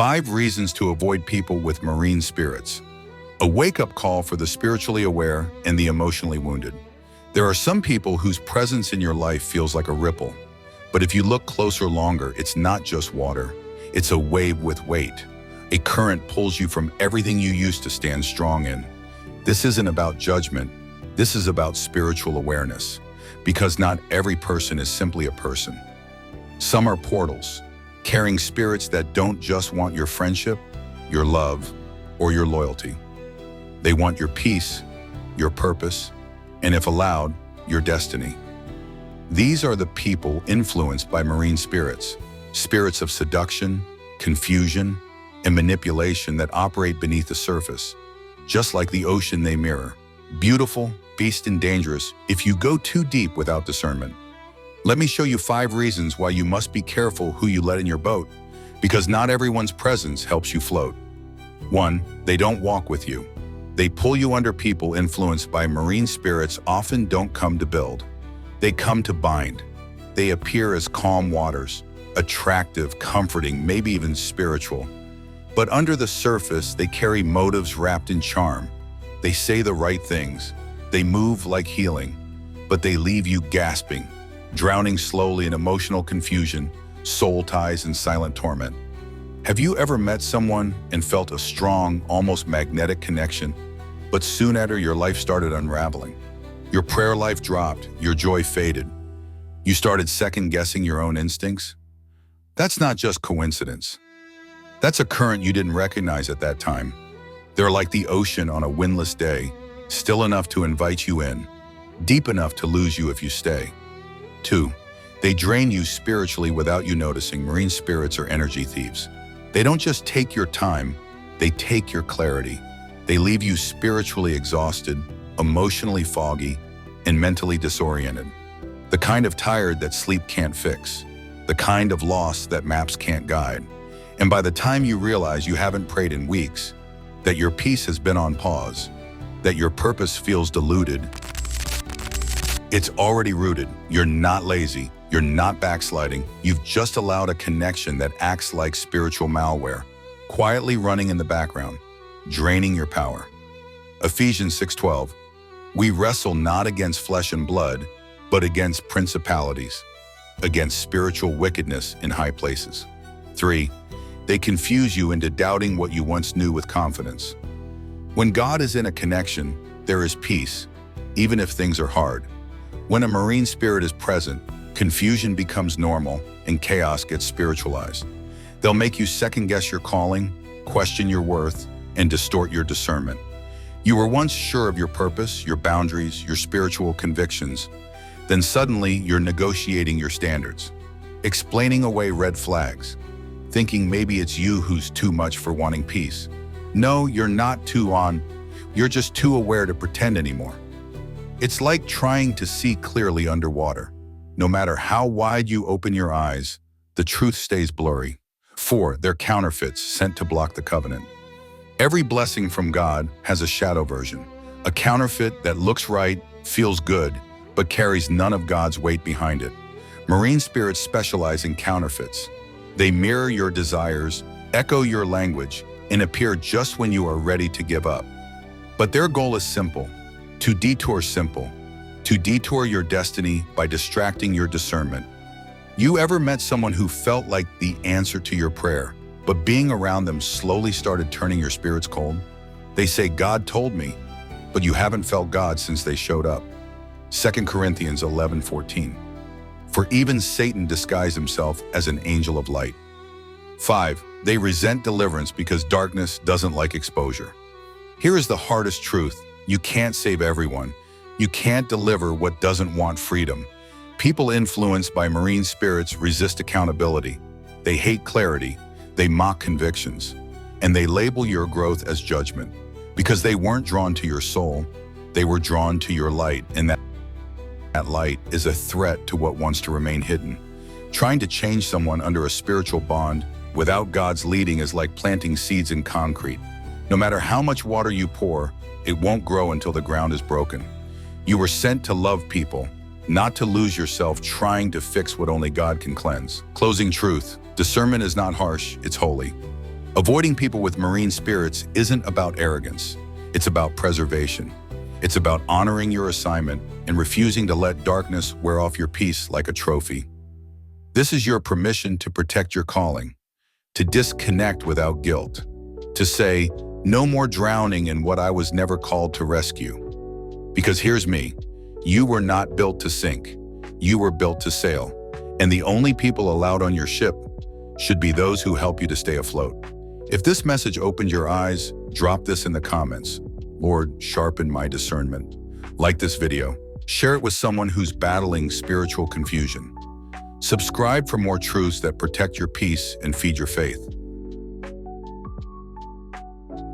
5 reasons to avoid people with marine spirits. A wake-up call for the spiritually aware and the emotionally wounded. There are some people whose presence in your life feels like a ripple. But if you look closer longer, it's not just water. It's a wave with weight. A current pulls you from everything you used to stand strong in. This isn't about judgment. This is about spiritual awareness. Because not every person is simply a person. Some are portals, carrying spirits that don't just want your friendship, your love, or your loyalty. They want your peace, your purpose, and if allowed, your destiny. These are the people influenced by marine spirits, spirits of seduction, confusion, and manipulation that operate beneath the surface, just like the ocean they mirror. Beautiful, beast, and dangerous if you go too deep without discernment. Let me show you 5 reasons why you must be careful who you let in your boat, because not everyone's presence helps you float. 1. They don't walk with you. They pull you under. People influenced by marine spirits often don't come to build. They come to bind. They appear as calm waters, attractive, comforting, maybe even spiritual. But under the surface, they carry motives wrapped in charm. They say the right things. They move like healing, but they leave you gasping, drowning slowly in emotional confusion, soul ties, and silent torment. Have you ever met someone and felt a strong, almost magnetic connection, but soon after your life started unraveling? Your prayer life dropped, your joy faded. You started second-guessing your own instincts? That's not just coincidence. That's a current you didn't recognize at that time. They're like the ocean on a windless day, still enough to invite you in, deep enough to lose you if you stay. 2. They drain you spiritually without you noticing. Marine spirits are energy thieves. They don't just take your time, they take your clarity. They leave you spiritually exhausted, emotionally foggy, and mentally disoriented. The kind of tired that sleep can't fix. The kind of lost that maps can't guide. And by the time you realize you haven't prayed in weeks, that your peace has been on pause, that your purpose feels diluted, it's already rooted. You're not lazy. You're not backsliding. You've just allowed a connection that acts like spiritual malware, quietly running in the background, draining your power. Ephesians 6:12. We wrestle not against flesh and blood, but against principalities, against spiritual wickedness in high places. 3. They confuse you into doubting what you once knew with confidence. When God is in a connection, there is peace, even if things are hard. When a marine spirit is present, confusion becomes normal and chaos gets spiritualized. They'll make you second-guess your calling, question your worth, and distort your discernment. You were once sure of your purpose, your boundaries, your spiritual convictions. Then suddenly you're negotiating your standards, explaining away red flags, thinking maybe it's you who's too much for wanting peace. No, you're not too on. You're just too aware to pretend anymore. It's like trying to see clearly underwater. No matter how wide you open your eyes, the truth stays blurry. 4. They're counterfeits sent to block the covenant. Every blessing from God has a shadow version, a counterfeit that looks right, feels good, but carries none of God's weight behind it. Marine spirits specialize in counterfeits. They mirror your desires, echo your language, and appear just when you are ready to give up. But their goal is simple, to detour your destiny by distracting your discernment. You ever met someone who felt like the answer to your prayer, but being around them slowly started turning your spirits cold? They say, God told me, but you haven't felt God since they showed up. 2 Corinthians 11:14. For even Satan disguised himself as an angel of light. 5. They resent deliverance because darkness doesn't like exposure. Here is the hardest truth. You can't save everyone. You can't deliver what doesn't want freedom. People influenced by marine spirits resist accountability. They hate clarity. They mock convictions. And they label your growth as judgment. Because they weren't drawn to your soul, they were drawn to your light, and that light is a threat to what wants to remain hidden. Trying to change someone under a spiritual bond without God's leading is like planting seeds in concrete. No matter how much water you pour, it won't grow until the ground is broken. You were sent to love people, not to lose yourself trying to fix what only God can cleanse. Closing truth. Discernment is not harsh, it's holy. Avoiding people with marine spirits isn't about arrogance. It's about preservation. It's about honoring your assignment and refusing to let darkness wear off your peace like a trophy. This is your permission to protect your calling, to disconnect without guilt, to say, no more drowning in what I was never called to rescue. Because here's me, you were not built to sink, you were built to sail, and the only people allowed on your ship should be those who help you to stay afloat. If this message opened your eyes, drop this in the comments. Lord, sharpen my discernment. Like this video, share it with someone who's battling spiritual confusion. Subscribe for more truths that protect your peace and feed your faith.